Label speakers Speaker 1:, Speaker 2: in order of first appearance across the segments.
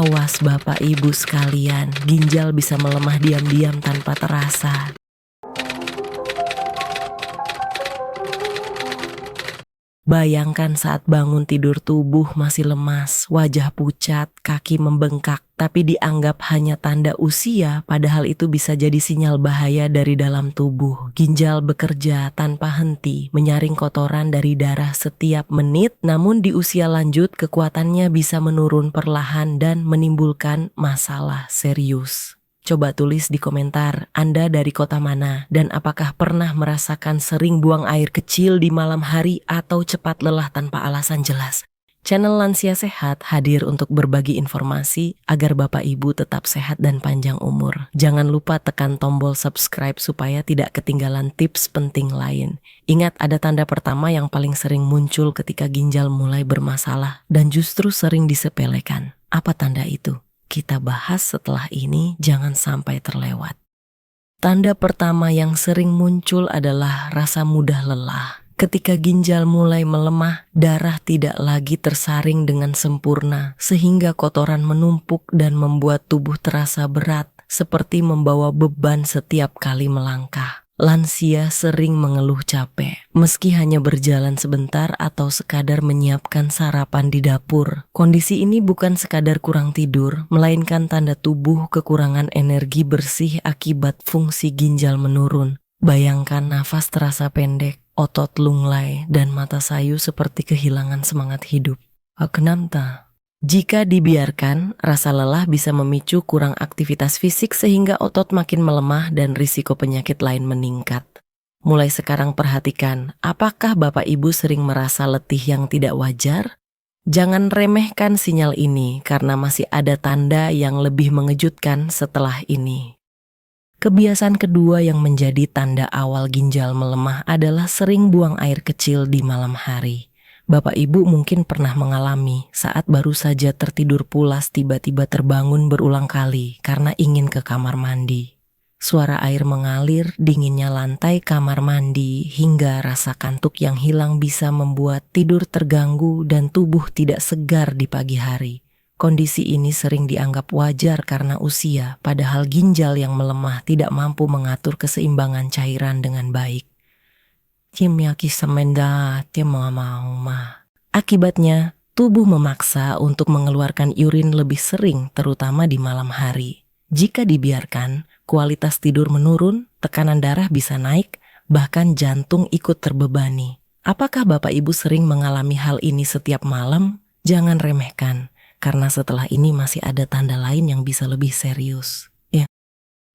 Speaker 1: Awas Bapak Ibu sekalian, ginjal bisa melemah diam-diam tanpa terasa. Bayangkan saat bangun tidur tubuh masih lemas, wajah pucat, kaki membengkak, tapi dianggap hanya tanda usia, padahal itu bisa jadi sinyal bahaya dari dalam tubuh. Ginjal bekerja tanpa henti, menyaring kotoran dari darah setiap menit, namun di usia lanjut kekuatannya bisa menurun perlahan dan menimbulkan masalah serius. Coba tulis di komentar, Anda dari kota mana dan apakah pernah merasakan sering buang air kecil di malam hari atau cepat lelah tanpa alasan jelas. Channel Lansia Sehat hadir untuk berbagi informasi agar Bapak Ibu tetap sehat dan panjang umur. Jangan lupa tekan tombol subscribe supaya tidak ketinggalan tips penting lain. Ingat, ada tanda pertama yang paling sering muncul ketika ginjal mulai bermasalah dan justru sering disepelekan. Apa tanda itu? Kita bahas setelah ini, jangan sampai terlewat. Tanda pertama yang sering muncul adalah rasa mudah lelah. Ketika ginjal mulai melemah, darah tidak lagi tersaring dengan sempurna, sehingga kotoran menumpuk dan membuat tubuh terasa berat, seperti membawa beban setiap kali melangkah. Lansia sering mengeluh capek, meski hanya berjalan sebentar atau sekadar menyiapkan sarapan di dapur. Kondisi ini bukan sekadar kurang tidur, melainkan tanda tubuh kekurangan energi bersih akibat fungsi ginjal menurun. Bayangkan nafas terasa pendek, otot lunglai, dan mata sayu seperti kehilangan semangat hidup. Kenapa? Jika dibiarkan, rasa lelah bisa memicu kurang aktivitas fisik sehingga otot makin melemah dan risiko penyakit lain meningkat. Mulai sekarang perhatikan, apakah Bapak Ibu sering merasa letih yang tidak wajar? Jangan remehkan sinyal ini karena masih ada tanda yang lebih mengejutkan setelah ini. Kebiasaan kedua yang menjadi tanda awal ginjal melemah adalah sering buang air kecil di malam hari. Bapak Ibu mungkin pernah mengalami saat baru saja tertidur pulas tiba-tiba terbangun berulang kali karena ingin ke kamar mandi. Suara air mengalir, dinginnya lantai kamar mandi, hingga rasa kantuk yang hilang bisa membuat tidur terganggu dan tubuh tidak segar di pagi hari. Kondisi ini sering dianggap wajar karena usia, padahal ginjal yang melemah tidak mampu mengatur keseimbangan cairan dengan baik. Akibatnya, tubuh memaksa untuk mengeluarkan urin lebih sering, terutama di malam hari. Jika dibiarkan, kualitas tidur menurun, tekanan darah bisa naik, bahkan jantung ikut terbebani. Apakah Bapak Ibu sering mengalami hal ini setiap malam? Jangan remehkan, karena setelah ini masih ada tanda lain yang bisa lebih serius.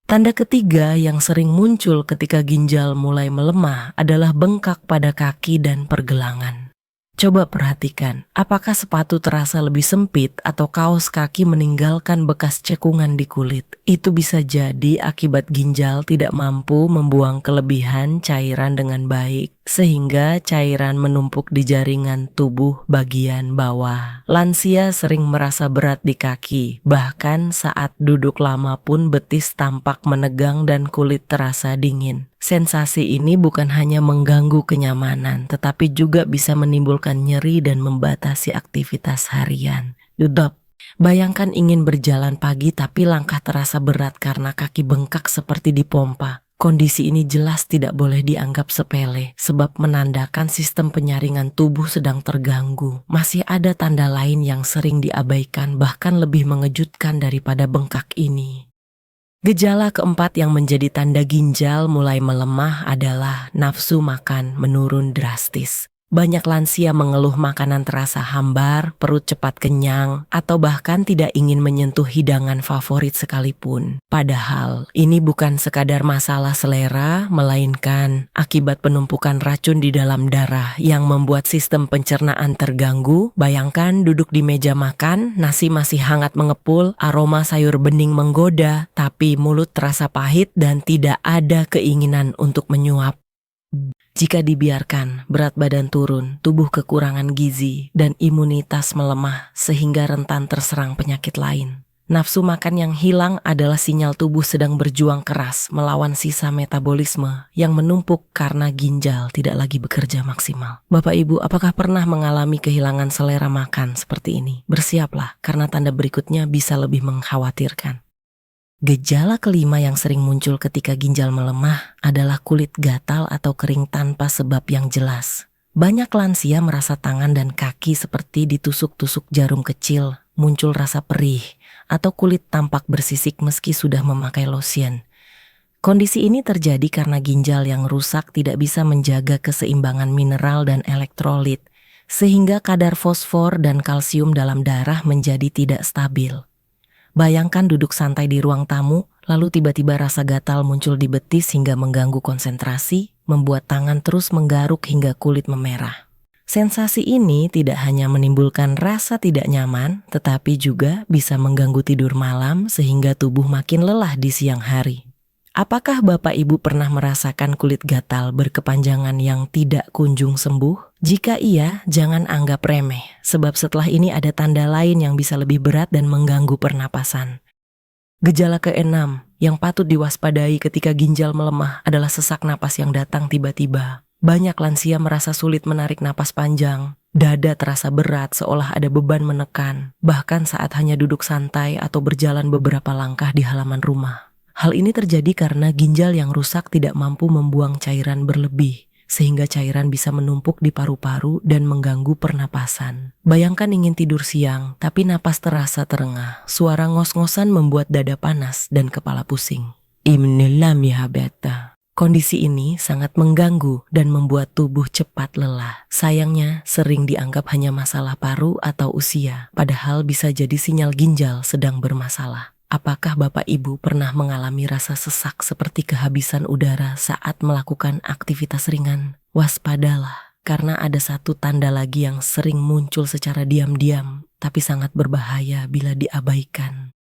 Speaker 1: Tanda ketiga yang sering muncul ketika ginjal mulai melemah adalah bengkak pada kaki dan pergelangan. Coba perhatikan, apakah sepatu terasa lebih sempit atau kaos kaki meninggalkan bekas cekungan di kulit? Itu bisa jadi akibat ginjal tidak mampu membuang kelebihan cairan dengan baik, sehingga cairan menumpuk di jaringan tubuh bagian bawah. Lansia sering merasa berat di kaki, bahkan saat duduk lama pun betis tampak menegang dan kulit terasa dingin. Sensasi ini bukan hanya mengganggu kenyamanan, tetapi juga bisa menimbulkan nyeri dan membatasi aktivitas harian. Bayangkan ingin berjalan pagi tapi langkah terasa berat karena kaki bengkak seperti dipompa. Kondisi ini jelas tidak boleh dianggap sepele, sebab menandakan sistem penyaringan tubuh sedang terganggu. Masih ada tanda lain yang sering diabaikan, bahkan lebih mengejutkan daripada bengkak ini. Gejala keempat yang menjadi tanda ginjal mulai melemah adalah nafsu makan menurun drastis. Banyak lansia mengeluh makanan terasa hambar, perut cepat kenyang, atau bahkan tidak ingin menyentuh hidangan favorit sekalipun. Padahal, ini bukan sekadar masalah selera, melainkan akibat penumpukan racun di dalam darah yang membuat sistem pencernaan terganggu. Bayangkan duduk di meja makan, nasi masih hangat mengepul, aroma sayur bening menggoda, tapi mulut terasa pahit dan tidak ada keinginan untuk menyuap. Jika dibiarkan, berat badan turun, tubuh kekurangan gizi, dan imunitas melemah sehingga rentan terserang penyakit lain. Nafsu makan yang hilang adalah sinyal tubuh sedang berjuang keras melawan sisa metabolisme yang menumpuk karena ginjal tidak lagi bekerja maksimal. Bapak Ibu, apakah pernah mengalami kehilangan selera makan seperti ini? Bersiaplah, karena tanda berikutnya bisa lebih mengkhawatirkan. Gejala kelima yang sering muncul ketika ginjal melemah adalah kulit gatal atau kering tanpa sebab yang jelas. Banyak lansia merasa tangan dan kaki seperti ditusuk-tusuk jarum kecil, muncul rasa perih, atau kulit tampak bersisik meski sudah memakai lotion. Kondisi ini terjadi karena ginjal yang rusak tidak bisa menjaga keseimbangan mineral dan elektrolit, sehingga kadar fosfor dan kalsium dalam darah menjadi tidak stabil. Bayangkan duduk santai di ruang tamu, lalu tiba-tiba rasa gatal muncul di betis hingga mengganggu konsentrasi, membuat tangan terus menggaruk hingga kulit memerah. Sensasi ini tidak hanya menimbulkan rasa tidak nyaman, tetapi juga bisa mengganggu tidur malam sehingga tubuh makin lelah di siang hari. Apakah Bapak Ibu pernah merasakan kulit gatal berkepanjangan yang tidak kunjung sembuh? Jika iya, jangan anggap remeh, sebab setelah ini ada tanda lain yang bisa lebih berat dan mengganggu pernapasan. Gejala keenam yang patut diwaspadai ketika ginjal melemah adalah sesak napas yang datang tiba-tiba. Banyak lansia merasa sulit menarik napas panjang, dada terasa berat seolah ada beban menekan, bahkan saat hanya duduk santai atau berjalan beberapa langkah di halaman rumah. Hal ini terjadi karena ginjal yang rusak tidak mampu membuang cairan berlebih, sehingga cairan bisa menumpuk di paru-paru dan mengganggu pernapasan. Bayangkan ingin tidur siang, tapi napas terasa terengah, suara ngos-ngosan membuat dada panas dan kepala pusing. Imnilam ya beta. Kondisi ini sangat mengganggu dan membuat tubuh cepat lelah. Sayangnya, sering dianggap hanya masalah paru atau usia, padahal bisa jadi sinyal ginjal sedang bermasalah. Apakah Bapak Ibu pernah mengalami rasa sesak seperti kehabisan udara saat melakukan aktivitas ringan? Waspadalah, karena ada satu tanda lagi yang sering muncul secara diam-diam, tapi sangat berbahaya bila diabaikan.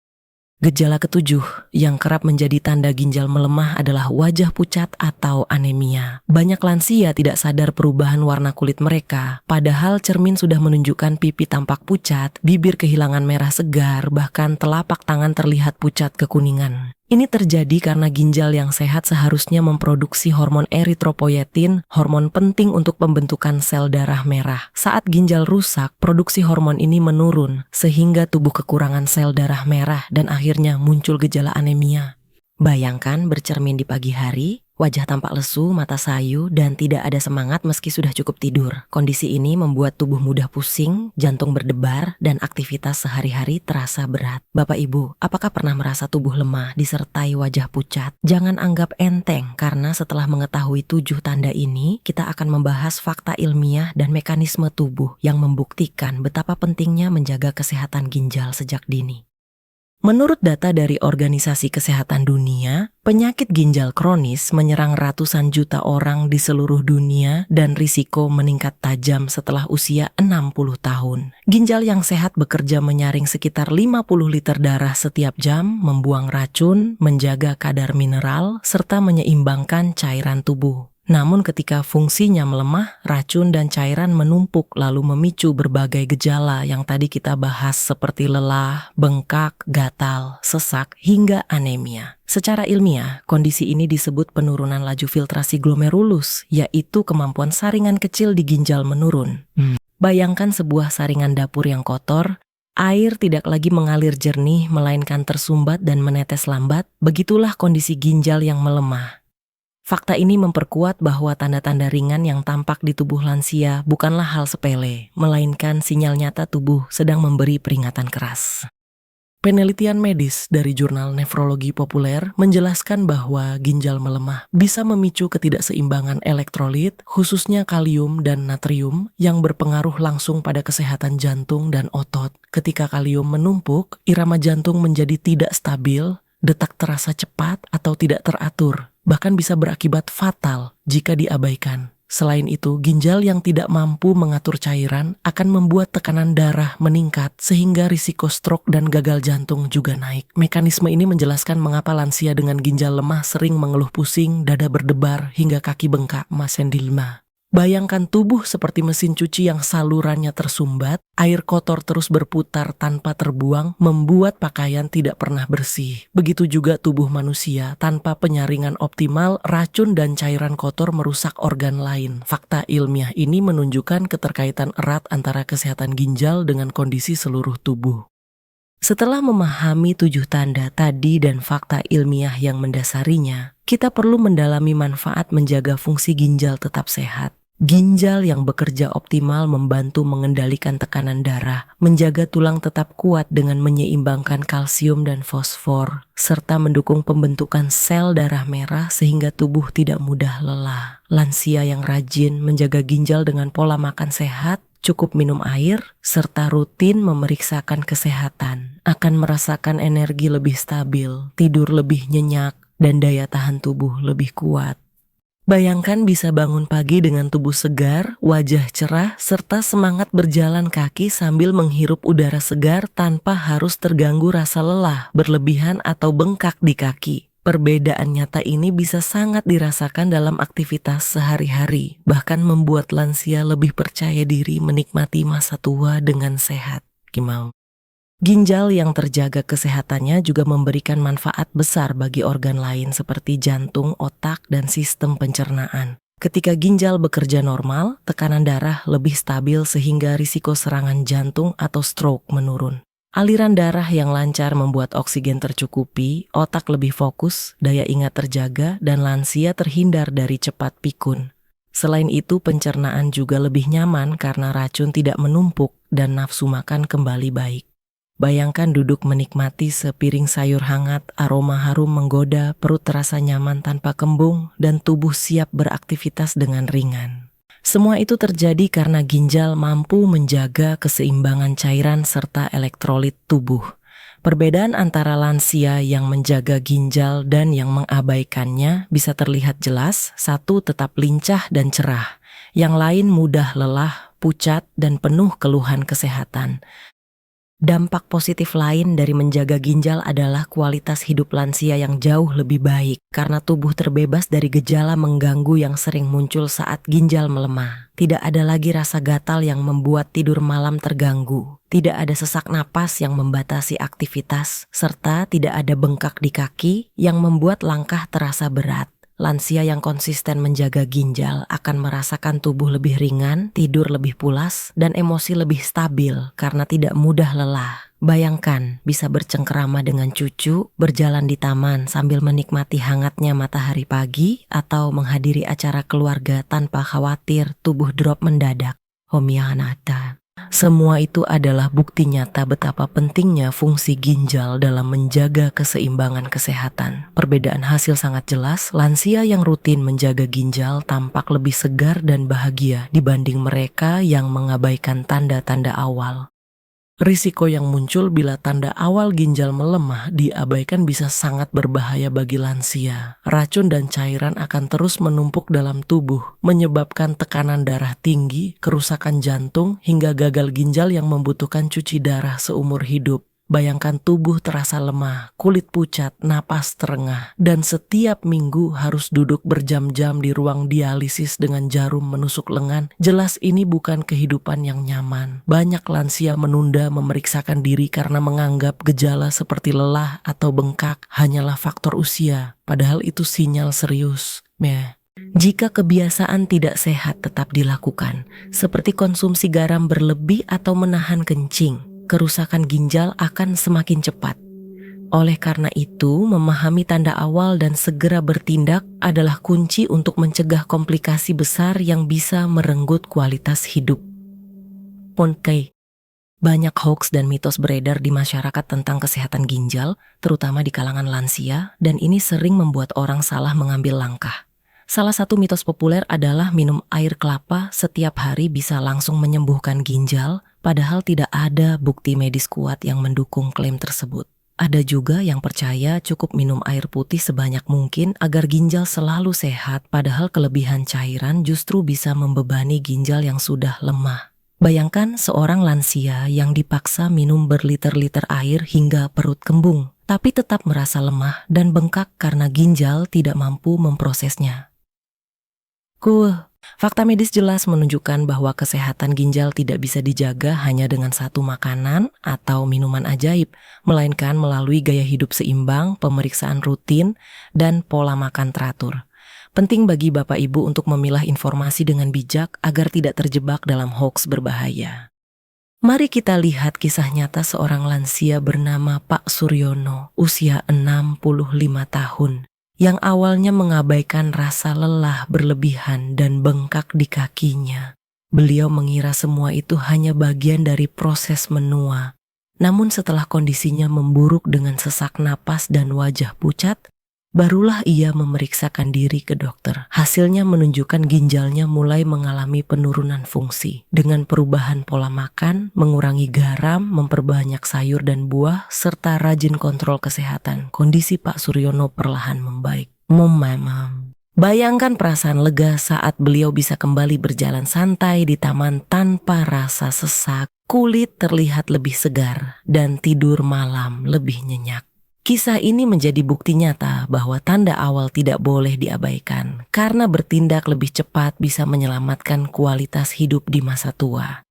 Speaker 1: Gejala ketujuh yang kerap menjadi tanda ginjal melemah adalah wajah pucat atau anemia. Banyak lansia tidak sadar perubahan warna kulit mereka, padahal cermin sudah menunjukkan pipi tampak pucat, bibir kehilangan merah segar, bahkan telapak tangan terlihat pucat kekuningan. Ini terjadi karena ginjal yang sehat seharusnya memproduksi hormon eritropoietin, hormon penting untuk pembentukan sel darah merah. Saat ginjal rusak, produksi hormon ini menurun, sehingga tubuh kekurangan sel darah merah dan akhirnya muncul gejala anemia. Bayangkan bercermin di pagi hari, wajah tampak lesu, mata sayu, dan tidak ada semangat meski sudah cukup tidur. Kondisi ini membuat tubuh mudah pusing, jantung berdebar, dan aktivitas sehari-hari terasa berat. Bapak Ibu, apakah pernah merasa tubuh lemah disertai wajah pucat? Jangan anggap enteng, karena setelah mengetahui 7 tanda ini, kita akan membahas fakta ilmiah dan mekanisme tubuh yang membuktikan betapa pentingnya menjaga kesehatan ginjal sejak dini. Menurut data dari Organisasi Kesehatan Dunia, penyakit ginjal kronis menyerang ratusan juta orang di seluruh dunia dan risiko meningkat tajam setelah usia 60 tahun. Ginjal yang sehat bekerja menyaring sekitar 50 liter darah setiap jam, membuang racun, menjaga kadar mineral, serta menyeimbangkan cairan tubuh. Namun ketika fungsinya melemah, racun dan cairan menumpuk lalu memicu berbagai gejala yang tadi kita bahas seperti lelah, bengkak, gatal, sesak, hingga anemia. Secara ilmiah, kondisi ini disebut penurunan laju filtrasi glomerulus, yaitu kemampuan saringan kecil di ginjal menurun. Bayangkan sebuah saringan dapur yang kotor, air tidak lagi mengalir jernih melainkan tersumbat dan menetes lambat, begitulah kondisi ginjal yang melemah. Fakta ini memperkuat bahwa tanda-tanda ringan yang tampak di tubuh lansia bukanlah hal sepele, melainkan sinyal nyata tubuh sedang memberi peringatan keras. Penelitian medis dari jurnal nefrologi populer menjelaskan bahwa ginjal melemah bisa memicu ketidakseimbangan elektrolit, khususnya kalium dan natrium, yang berpengaruh langsung pada kesehatan jantung dan otot. Ketika kalium menumpuk, irama jantung menjadi tidak stabil, detak terasa cepat atau tidak teratur, bahkan bisa berakibat fatal jika diabaikan. Selain itu, ginjal yang tidak mampu mengatur cairan akan membuat tekanan darah meningkat sehingga risiko stroke dan gagal jantung juga naik. Mekanisme ini menjelaskan mengapa lansia dengan ginjal lemah sering mengeluh pusing, dada berdebar, hingga kaki bengkak. Masendilma. Bayangkan tubuh seperti mesin cuci yang salurannya tersumbat, air kotor terus berputar tanpa terbuang, membuat pakaian tidak pernah bersih. Begitu juga tubuh manusia, tanpa penyaringan optimal, racun dan cairan kotor merusak organ lain. Fakta ilmiah ini menunjukkan keterkaitan erat antara kesehatan ginjal dengan kondisi seluruh tubuh. Setelah memahami 7 tanda tadi dan fakta ilmiah yang mendasarinya, kita perlu mendalami manfaat menjaga fungsi ginjal tetap sehat. Ginjal yang bekerja optimal membantu mengendalikan tekanan darah, menjaga tulang tetap kuat dengan menyeimbangkan kalsium dan fosfor, serta mendukung pembentukan sel darah merah sehingga tubuh tidak mudah lelah. Lansia yang rajin menjaga ginjal dengan pola makan sehat, cukup minum air, serta rutin memeriksakan kesehatan, akan merasakan energi lebih stabil, tidur lebih nyenyak, dan daya tahan tubuh lebih kuat. Bayangkan bisa bangun pagi dengan tubuh segar, wajah cerah, serta semangat berjalan kaki sambil menghirup udara segar tanpa harus terganggu rasa lelah, berlebihan, atau bengkak di kaki. Perbedaan nyata ini bisa sangat dirasakan dalam aktivitas sehari-hari, bahkan membuat lansia lebih percaya diri menikmati masa tua dengan sehat. Gimau. Ginjal yang terjaga kesehatannya juga memberikan manfaat besar bagi organ lain seperti jantung, otak, dan sistem pencernaan. Ketika ginjal bekerja normal, tekanan darah lebih stabil sehingga risiko serangan jantung atau stroke menurun. Aliran darah yang lancar membuat oksigen tercukupi, otak lebih fokus, daya ingat terjaga, dan lansia terhindar dari cepat pikun. Selain itu, pencernaan juga lebih nyaman karena racun tidak menumpuk dan nafsu makan kembali baik. Bayangkan duduk menikmati sepiring sayur hangat, aroma harum menggoda, perut terasa nyaman tanpa kembung, dan tubuh siap beraktivitas dengan ringan. Semua itu terjadi karena ginjal mampu menjaga keseimbangan cairan serta elektrolit tubuh. Perbedaan antara lansia yang menjaga ginjal dan yang mengabaikannya bisa terlihat jelas. Satu tetap lincah dan cerah, yang lain mudah lelah, pucat, dan penuh keluhan kesehatan. Dampak positif lain dari menjaga ginjal adalah kualitas hidup lansia yang jauh lebih baik karena tubuh terbebas dari gejala mengganggu yang sering muncul saat ginjal melemah. Tidak ada lagi rasa gatal yang membuat tidur malam terganggu. Tidak ada sesak napas yang membatasi aktivitas, serta tidak ada bengkak di kaki yang membuat langkah terasa berat. Lansia yang konsisten menjaga ginjal akan merasakan tubuh lebih ringan, tidur lebih pulas, dan emosi lebih stabil karena tidak mudah lelah. Bayangkan bisa bercengkerama dengan cucu, berjalan di taman sambil menikmati hangatnya matahari pagi, atau menghadiri acara keluarga tanpa khawatir tubuh drop mendadak. Homianata. Semua itu adalah bukti nyata betapa pentingnya fungsi ginjal dalam menjaga keseimbangan kesehatan. Perbedaan hasil sangat jelas, lansia yang rutin menjaga ginjal tampak lebih segar dan bahagia dibanding mereka yang mengabaikan tanda-tanda awal. Risiko yang muncul bila tanda awal ginjal melemah diabaikan bisa sangat berbahaya bagi lansia. Racun dan cairan akan terus menumpuk dalam tubuh, menyebabkan tekanan darah tinggi, kerusakan jantung, hingga gagal ginjal yang membutuhkan cuci darah seumur hidup. Bayangkan tubuh terasa lemah, kulit pucat, napas terengah, dan setiap minggu harus duduk berjam-jam di ruang dialisis dengan jarum menusuk lengan. Jelas ini bukan kehidupan yang nyaman. Banyak lansia menunda memeriksakan diri karena menganggap gejala seperti lelah atau bengkak hanyalah faktor usia, padahal itu sinyal serius. Jika kebiasaan tidak sehat tetap dilakukan, seperti konsumsi garam berlebih atau menahan kencing, kerusakan ginjal akan semakin cepat. Oleh karena itu, memahami tanda awal dan segera bertindak adalah kunci untuk mencegah komplikasi besar yang bisa merenggut kualitas hidup. Banyak hoaks dan mitos beredar di masyarakat tentang kesehatan ginjal, terutama di kalangan lansia, dan ini sering membuat orang salah mengambil langkah. Salah satu mitos populer adalah minum air kelapa setiap hari bisa langsung menyembuhkan ginjal, padahal tidak ada bukti medis kuat yang mendukung klaim tersebut. Ada juga yang percaya cukup minum air putih sebanyak mungkin agar ginjal selalu sehat, padahal kelebihan cairan justru bisa membebani ginjal yang sudah lemah. Bayangkan seorang lansia yang dipaksa minum berliter-liter air hingga perut kembung, tapi tetap merasa lemah dan bengkak karena ginjal tidak mampu memprosesnya. Fakta medis jelas menunjukkan bahwa kesehatan ginjal tidak bisa dijaga hanya dengan satu makanan atau minuman ajaib, melainkan melalui gaya hidup seimbang, pemeriksaan rutin, dan pola makan teratur. Penting bagi Bapak Ibu untuk memilah informasi dengan bijak agar tidak terjebak dalam hoaks berbahaya. Mari kita lihat kisah nyata seorang lansia bernama Pak Suryono, usia 65 tahun, yang awalnya mengabaikan rasa lelah berlebihan dan bengkak di kakinya. Beliau mengira semua itu hanya bagian dari proses menua. Namun setelah kondisinya memburuk dengan sesak napas dan wajah pucat, barulah ia memeriksakan diri ke dokter. Hasilnya menunjukkan ginjalnya mulai mengalami penurunan fungsi. Dengan perubahan pola makan, mengurangi garam, memperbanyak sayur dan buah, serta rajin kontrol kesehatan, kondisi Pak Suryono perlahan membaik. Bayangkan perasaan lega saat beliau bisa kembali berjalan santai di taman tanpa rasa sesak, kulit terlihat lebih segar, dan tidur malam lebih nyenyak. Kisah ini menjadi bukti nyata bahwa tanda awal tidak boleh diabaikan, karena bertindak lebih cepat bisa menyelamatkan kualitas hidup di masa tua.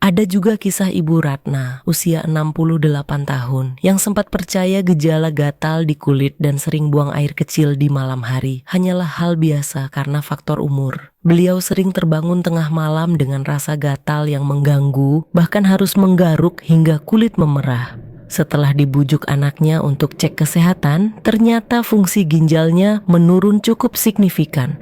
Speaker 1: Ada juga kisah Ibu Ratna, usia 68 tahun, yang sempat percaya gejala gatal di kulit dan sering buang air kecil di malam hari hanyalah hal biasa karena faktor umur. Beliau sering terbangun tengah malam dengan rasa gatal yang mengganggu, bahkan harus menggaruk hingga kulit memerah. Setelah dibujuk anaknya untuk cek kesehatan, ternyata fungsi ginjalnya menurun cukup signifikan.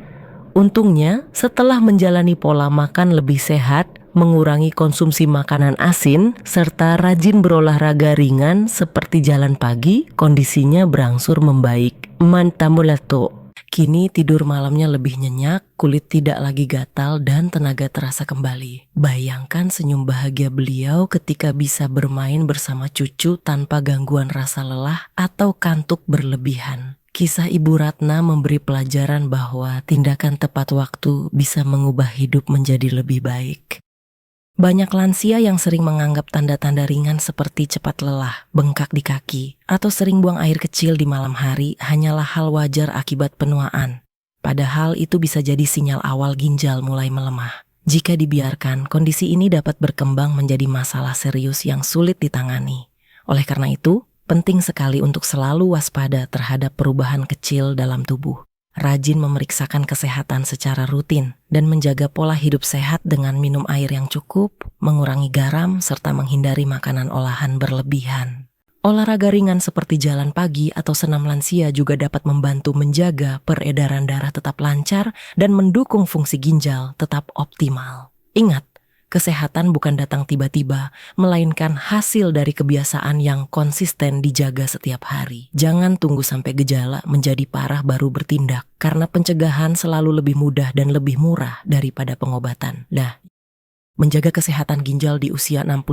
Speaker 1: Untungnya, setelah menjalani pola makan lebih sehat, mengurangi konsumsi makanan asin, serta rajin berolahraga ringan seperti jalan pagi, kondisinya berangsur membaik. Mantamulato. Kini tidur malamnya lebih nyenyak, kulit tidak lagi gatal, dan tenaga terasa kembali. Bayangkan senyum bahagia beliau ketika bisa bermain bersama cucu tanpa gangguan rasa lelah atau kantuk berlebihan. Kisah Ibu Ratna memberi pelajaran bahwa tindakan tepat waktu bisa mengubah hidup menjadi lebih baik. Banyak lansia yang sering menganggap tanda-tanda ringan seperti cepat lelah, bengkak di kaki, atau sering buang air kecil di malam hari hanyalah hal wajar akibat penuaan. Padahal itu bisa jadi sinyal awal ginjal mulai melemah. Jika dibiarkan, kondisi ini dapat berkembang menjadi masalah serius yang sulit ditangani. Oleh karena itu, penting sekali untuk selalu waspada terhadap perubahan kecil dalam tubuh. Rajin memeriksakan kesehatan secara rutin dan menjaga pola hidup sehat dengan minum air yang cukup, mengurangi garam, serta menghindari makanan olahan berlebihan. Olahraga ringan seperti jalan pagi atau senam lansia juga dapat membantu menjaga peredaran darah tetap lancar dan mendukung fungsi ginjal tetap optimal. Ingat, kesehatan bukan datang tiba-tiba, melainkan hasil dari kebiasaan yang konsisten dijaga setiap hari. Jangan tunggu sampai gejala menjadi parah baru bertindak, karena pencegahan selalu lebih mudah dan lebih murah daripada pengobatan. Menjaga kesehatan ginjal di usia 60+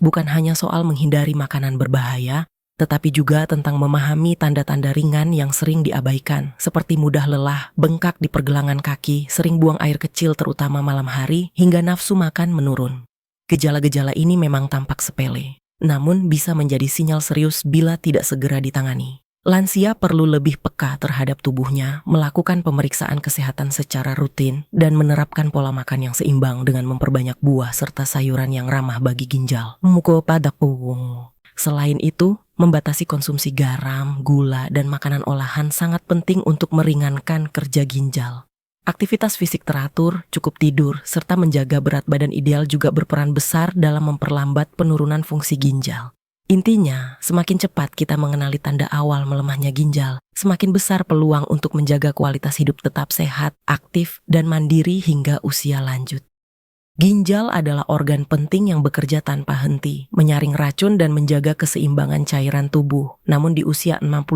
Speaker 1: bukan hanya soal menghindari makanan berbahaya, tetapi juga tentang memahami tanda-tanda ringan yang sering diabaikan, seperti mudah lelah, bengkak di pergelangan kaki, sering buang air kecil terutama malam hari, hingga nafsu makan menurun. Gejala-gejala ini memang tampak sepele, namun bisa menjadi sinyal serius bila tidak segera ditangani. Lansia perlu lebih peka terhadap tubuhnya, melakukan pemeriksaan kesehatan secara rutin, dan menerapkan pola makan yang seimbang dengan memperbanyak buah serta sayuran yang ramah bagi ginjal. Selain itu, membatasi konsumsi garam, gula, dan makanan olahan sangat penting untuk meringankan kerja ginjal. Aktivitas fisik teratur, cukup tidur, serta menjaga berat badan ideal juga berperan besar dalam memperlambat penurunan fungsi ginjal. Intinya, semakin cepat kita mengenali tanda awal melemahnya ginjal, semakin besar peluang untuk menjaga kualitas hidup tetap sehat, aktif, dan mandiri hingga usia lanjut. Ginjal adalah organ penting yang bekerja tanpa henti, menyaring racun dan menjaga keseimbangan cairan tubuh. Namun di usia 60+,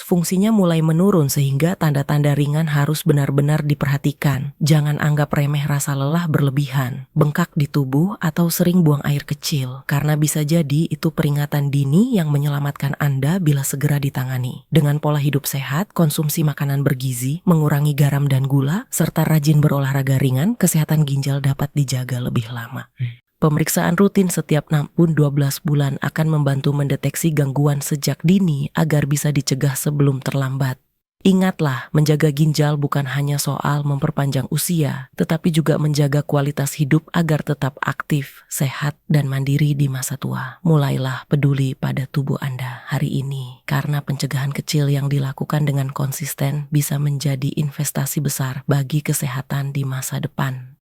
Speaker 1: fungsinya mulai menurun sehingga tanda-tanda ringan harus benar-benar diperhatikan. Jangan anggap remeh rasa lelah berlebihan, bengkak di tubuh, atau sering buang air kecil, karena bisa jadi itu peringatan dini yang menyelamatkan Anda bila segera ditangani. Dengan pola hidup sehat, konsumsi makanan bergizi, mengurangi garam dan gula, serta rajin berolahraga ringan, kesehatan ginjal dapat dijaga lebih lama. Pemeriksaan rutin setiap 6-12 bulan akan membantu mendeteksi gangguan sejak dini agar bisa dicegah sebelum terlambat. Ingatlah, menjaga ginjal bukan hanya soal memperpanjang usia, tetapi juga menjaga kualitas hidup agar tetap aktif, sehat, dan mandiri di masa tua. Mulailah peduli pada tubuh Anda hari ini, karena pencegahan kecil yang dilakukan dengan konsisten bisa menjadi investasi besar bagi kesehatan di masa depan.